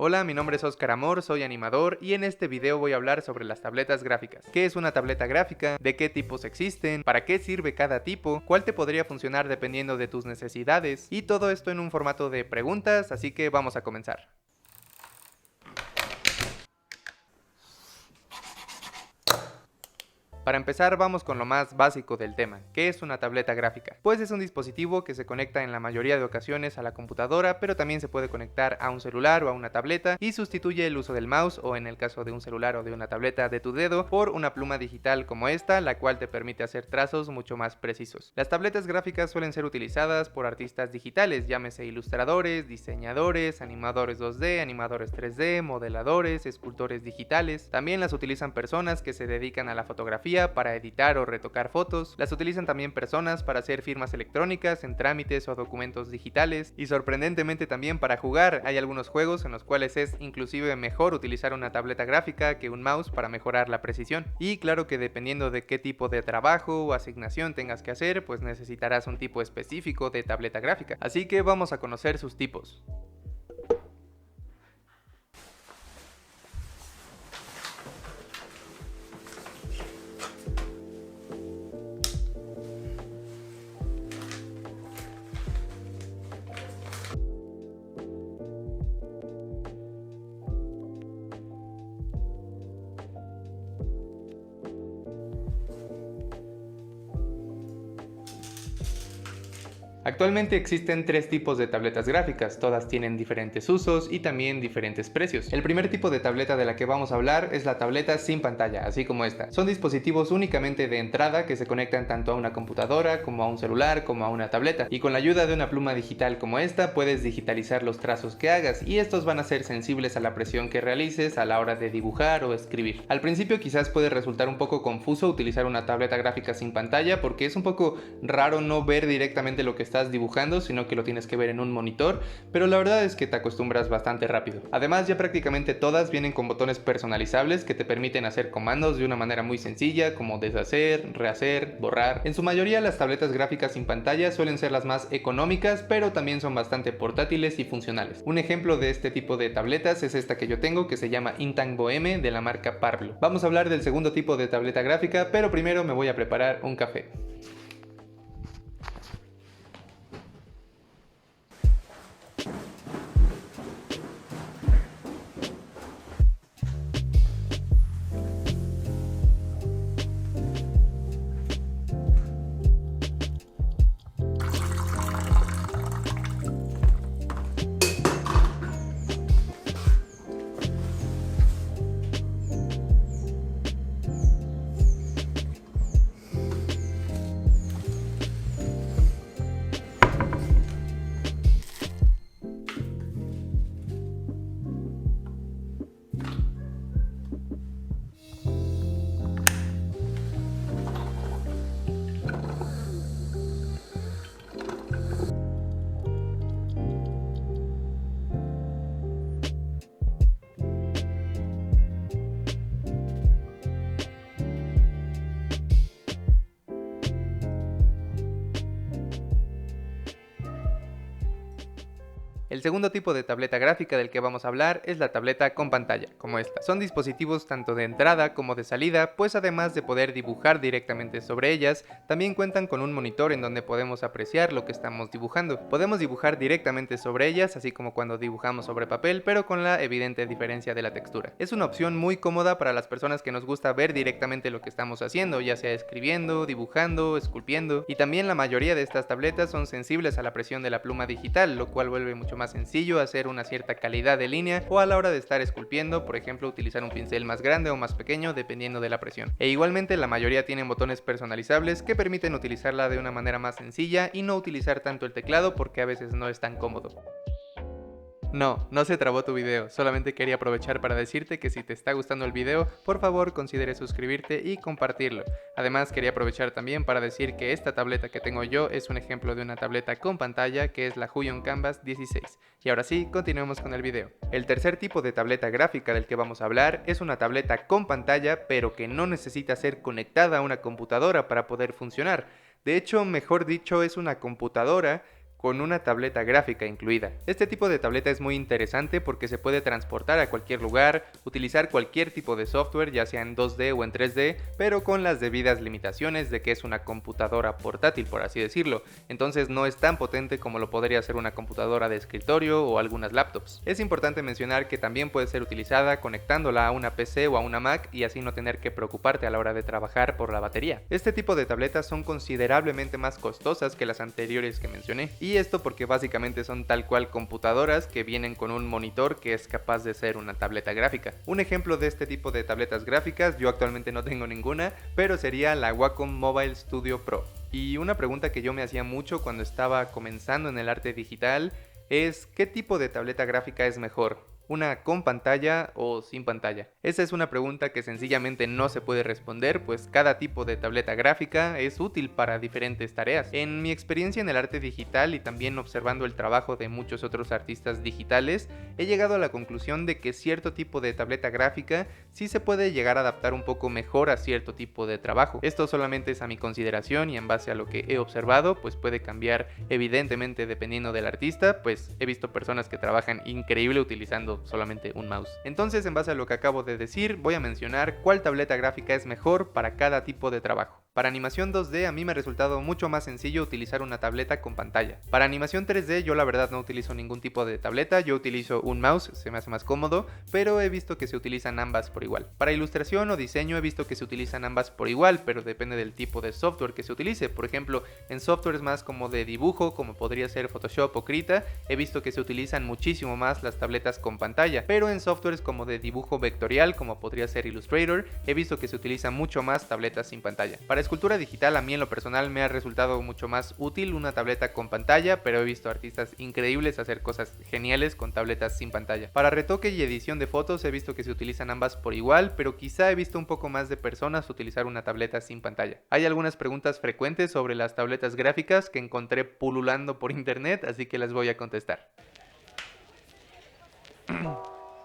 Hola, mi nombre es Oscar Amor, soy animador y en este video voy a hablar sobre las tabletas gráficas. ¿Qué es una tableta gráfica? ¿De qué tipos existen? ¿Para qué sirve cada tipo? ¿Cuál te podría funcionar dependiendo de tus necesidades? Y todo esto en un formato de preguntas, así que vamos a comenzar. Para empezar, vamos con lo más básico del tema. ¿Qué es una tableta gráfica? Pues es un dispositivo que se conecta en la mayoría de ocasiones a la computadora, pero también se puede conectar a un celular o a una tableta y sustituye el uso del mouse o, en el caso de un celular o de una tableta, de tu dedo por una pluma digital como esta, la cual te permite hacer trazos mucho más precisos. Las tabletas gráficas suelen ser utilizadas por artistas digitales, llámese ilustradores, diseñadores, animadores 2D, animadores 3D, modeladores, escultores digitales. También las utilizan personas que se dedican a la fotografía para editar o retocar fotos, las utilizan también personas para hacer firmas electrónicas en trámites o documentos digitales y sorprendentemente también para jugar. Hay algunos juegos en los cuales es inclusive mejor utilizar una tableta gráfica que un mouse para mejorar la precisión. Y claro que dependiendo de qué tipo de trabajo o asignación tengas que hacer, pues necesitarás un tipo específico de tableta gráfica. Así que vamos a conocer sus tipos. Actualmente existen tres tipos de tabletas gráficas, todas tienen diferentes usos y también diferentes precios. El primer tipo de tableta de la que vamos a hablar es la tableta sin pantalla, así como esta. Son dispositivos únicamente de entrada que se conectan tanto a una computadora como a un celular como a una tableta, y con la ayuda de una pluma digital como esta puedes digitalizar los trazos que hagas y estos van a ser sensibles a la presión que realices a la hora de dibujar o escribir. Al principio quizás puede resultar un poco confuso utilizar una tableta gráfica sin pantalla porque es un poco raro no ver directamente lo que estás dibujando, sino que lo tienes que ver en un monitor, pero la verdad es que te acostumbras bastante rápido. Además, ya prácticamente todas vienen con botones personalizables que te permiten hacer comandos de una manera muy sencilla, como deshacer, rehacer, borrar. En su mayoría las tabletas gráficas sin pantalla suelen ser las más económicas, pero también son bastante portátiles y funcionales. Un ejemplo de este tipo de tabletas es esta que yo tengo, que se llama Intang Boheme, de la marca Parblo. Vamos a hablar del segundo tipo de tableta gráfica, pero primero me voy a preparar un café. El segundo tipo de tableta gráfica del que vamos a hablar es la tableta con pantalla, como esta. Son dispositivos tanto de entrada como de salida, pues además de poder dibujar directamente sobre ellas, también cuentan con un monitor en donde podemos apreciar lo que estamos dibujando. Podemos dibujar directamente sobre ellas, así como cuando dibujamos sobre papel, pero con la evidente diferencia de la textura. Es una opción muy cómoda para las personas que nos gusta ver directamente lo que estamos haciendo, ya sea escribiendo, dibujando, esculpiendo, y también la mayoría de estas tabletas son sensibles a la presión de la pluma digital, lo cual vuelve mucho más sencillo hacer una cierta calidad de línea o a la hora de estar esculpiendo, por ejemplo, utilizar un pincel más grande o más pequeño dependiendo de la presión. E igualmente la mayoría tienen botones personalizables que permiten utilizarla de una manera más sencilla y no utilizar tanto el teclado porque a veces no es tan cómodo. No se trabó tu video, solamente quería aprovechar para decirte que si te está gustando el video, por favor considere suscribirte y compartirlo. Además quería aprovechar también para decir que esta tableta que tengo yo es un ejemplo de una tableta con pantalla que es la Huion Canvas 16. Y ahora sí, continuemos con el video. El tercer tipo de tableta gráfica del que vamos a hablar es una tableta con pantalla pero que no necesita ser conectada a una computadora para poder funcionar. De hecho, mejor dicho, es una computadora con una tableta gráfica incluida. Este tipo de tableta es muy interesante porque se puede transportar a cualquier lugar, utilizar cualquier tipo de software, ya sea en 2D o en 3D, pero con las debidas limitaciones de que es una computadora portátil, por así decirlo. Entonces no es tan potente como lo podría ser una computadora de escritorio o algunas laptops. Es importante mencionar que también puede ser utilizada conectándola a una PC o a una Mac y así no tener que preocuparte a la hora de trabajar por la batería. Este tipo de tabletas son considerablemente más costosas que las anteriores que mencioné, y esto porque básicamente son tal cual computadoras que vienen con un monitor que es capaz de ser una tableta gráfica. Un ejemplo de este tipo de tabletas gráficas, yo actualmente no tengo ninguna, pero sería la Wacom Mobile Studio Pro. Y una pregunta que yo me hacía mucho cuando estaba comenzando en el arte digital es ¿qué tipo de tableta gráfica es mejor? ¿Una con pantalla o sin pantalla? Esa es una pregunta que sencillamente no se puede responder, pues cada tipo de tableta gráfica es útil para diferentes tareas. En mi experiencia en el arte digital y también observando el trabajo de muchos otros artistas digitales, he llegado a la conclusión de que cierto tipo de tableta gráfica sí se puede llegar a adaptar un poco mejor a cierto tipo de trabajo. Esto solamente es a mi consideración y en base a lo que he observado, pues puede cambiar evidentemente dependiendo del artista, pues he visto personas que trabajan increíble utilizando solamente un mouse. Entonces, en base a lo que acabo de decir, voy a mencionar cuál tableta gráfica es mejor para cada tipo de trabajo. Para animación 2D a mí me ha resultado mucho más sencillo utilizar una tableta con pantalla. Para animación 3D yo la verdad no utilizo ningún tipo de tableta, yo utilizo un mouse, se me hace más cómodo, pero he visto que se utilizan ambas por igual. Para ilustración o diseño he visto que se utilizan ambas por igual, pero depende del tipo de software que se utilice. Por ejemplo, en softwares más como de dibujo, como podría ser Photoshop o Krita, he visto que se utilizan muchísimo más las tabletas con pantalla, pero en softwares como de dibujo vectorial, como podría ser Illustrator, he visto que se utilizan mucho más tabletas sin pantalla. Para escultura digital a mí en lo personal me ha resultado mucho más útil una tableta con pantalla, pero he visto artistas increíbles hacer cosas geniales con tabletas sin pantalla. Para retoque y edición de fotos he visto que se utilizan ambas por igual, pero quizá he visto un poco más de personas utilizar una tableta sin pantalla. Hay algunas preguntas frecuentes sobre las tabletas gráficas que encontré pululando por internet, así que las voy a contestar.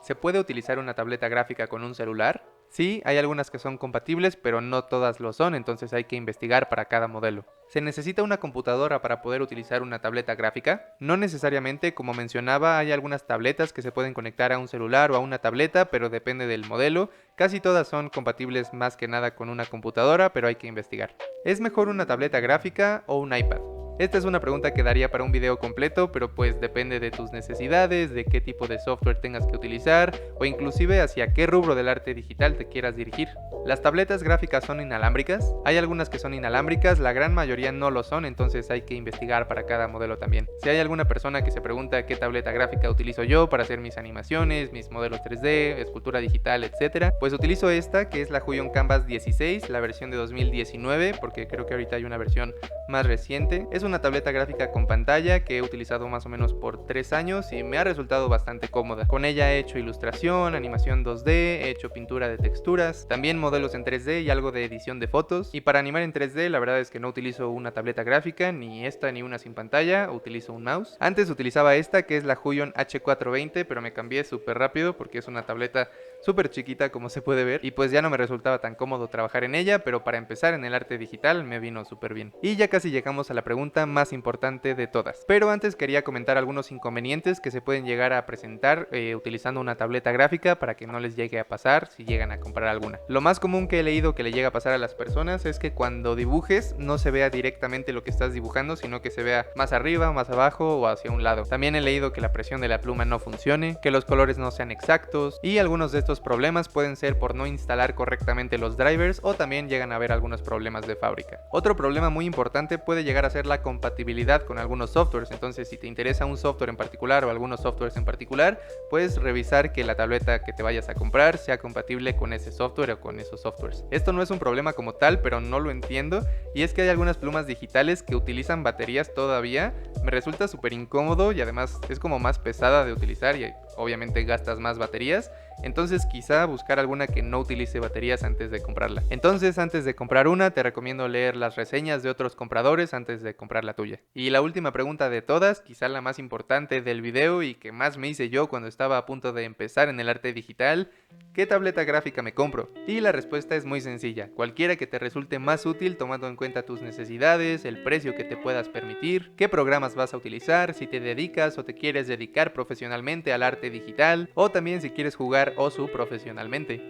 ¿Se puede utilizar una tableta gráfica con un celular? Sí, hay algunas que son compatibles, pero no todas lo son, entonces hay que investigar para cada modelo. ¿Se necesita una computadora para poder utilizar una tableta gráfica? No necesariamente, como mencionaba, hay algunas tabletas que se pueden conectar a un celular o a una tableta, pero depende del modelo. Casi todas son compatibles más que nada con una computadora, pero hay que investigar. ¿Es mejor una tableta gráfica o un iPad? Esta es una pregunta que daría para un video completo, pero pues depende de tus necesidades, de qué tipo de software tengas que utilizar o inclusive hacia qué rubro del arte digital te quieras dirigir. ¿Las tabletas gráficas son inalámbricas? Hay algunas que son inalámbricas, la gran mayoría no lo son, entonces hay que investigar para cada modelo también. Si hay alguna persona que se pregunta qué tableta gráfica utilizo yo para hacer mis animaciones, mis modelos 3D, escultura digital, etc., pues utilizo esta que es la Huion Canvas 16, la versión de 2019, porque creo que ahorita hay una versión más reciente. Es una tableta gráfica con pantalla que he utilizado más o menos por 3 años y me ha resultado bastante cómoda. Con ella he hecho ilustración, animación 2D, he hecho pintura de texturas, también modelos en 3D y algo de edición de fotos. Y para animar en 3D la verdad es que no utilizo una tableta gráfica, ni esta ni una sin pantalla, utilizo un mouse. Antes utilizaba esta que es la Huion H420, pero me cambié súper rápido porque es una tableta súper chiquita como se puede ver y pues ya no me resultaba tan cómodo trabajar en ella, pero para empezar en el arte digital me vino súper bien. Y ya casi llegamos a la pregunta más importante de todas, pero antes quería comentar algunos inconvenientes que se pueden llegar a presentar utilizando una tableta gráfica para que no les llegue a pasar si llegan a comprar alguna. Lo más común que he leído que le llega a pasar a las personas es que cuando dibujes no se vea directamente lo que estás dibujando, sino que se vea más arriba, más abajo o hacia un lado. También he leído que la presión de la pluma no funcione, que los colores no sean exactos y algunos de estos problemas pueden ser por no instalar correctamente los drivers o también llegan a haber algunos problemas de fábrica. Otro problema muy importante puede llegar a ser la compatibilidad con algunos softwares, entonces si te interesa un software en particular o algunos softwares en particular, puedes revisar que la tableta que te vayas a comprar sea compatible con ese software o con esos softwares. Esto no es un problema como tal, pero no lo entiendo, y es que hay algunas plumas digitales que utilizan baterías todavía. Me resulta súper incómodo y además es como más pesada de utilizar y obviamente gastas más baterías, entonces quizá buscar alguna que no utilice baterías antes de comprarla. Entonces, antes de comprar una, te recomiendo leer las reseñas de otros compradores antes de comprar la tuya. Y la última pregunta de todas, quizá la más importante del video y que más me hice yo cuando estaba a punto de empezar en el arte digital: ¿qué tableta gráfica me compro? Y la respuesta es muy sencilla, cualquiera que te resulte más útil tomando en cuenta tus necesidades, el precio que te puedas permitir, qué programas vas a utilizar, si te dedicas o te quieres dedicar profesionalmente al arte digital, o también si quieres jugar Osu profesionalmente.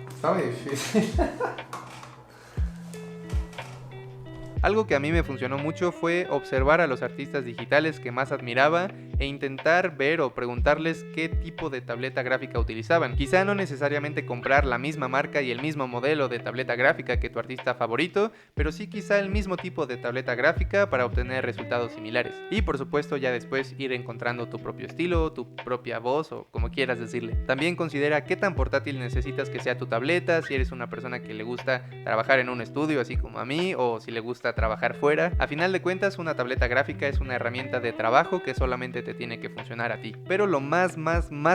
Está muy difícil. Algo que a mí me funcionó mucho fue observar a los artistas digitales que más admiraba e intentar ver o preguntarles qué tipo de tableta gráfica utilizaban. Quizá no necesariamente comprar la misma marca y el mismo modelo de tableta gráfica que tu artista favorito, pero sí quizá el mismo tipo de tableta gráfica para obtener resultados similares. Y por supuesto ya después ir encontrando tu propio estilo, tu propia voz o como quieras decirle. También considera qué tan portátil necesitas que sea tu tableta, si eres una persona que le gusta trabajar en un estudio así como a mí, o si le gusta trabajar fuera. A final de cuentas, una tableta gráfica es una herramienta de trabajo que solamente te tiene que funcionar a ti. Pero lo más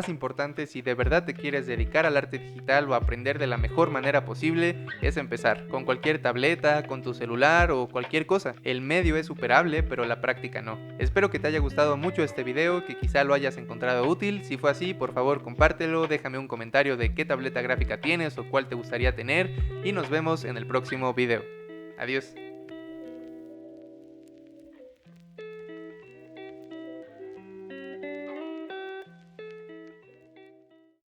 importante, si de verdad te quieres dedicar al arte digital o aprender de la mejor manera posible, es empezar con cualquier tableta, con tu celular o cualquier cosa. El medio es superable, pero la práctica no. Espero que te haya gustado mucho este video, que quizá lo hayas encontrado útil. Si fue así, por favor compártelo, déjame un comentario de qué tableta gráfica tienes o cuál te gustaría tener, y nos vemos en el próximo video. Adiós.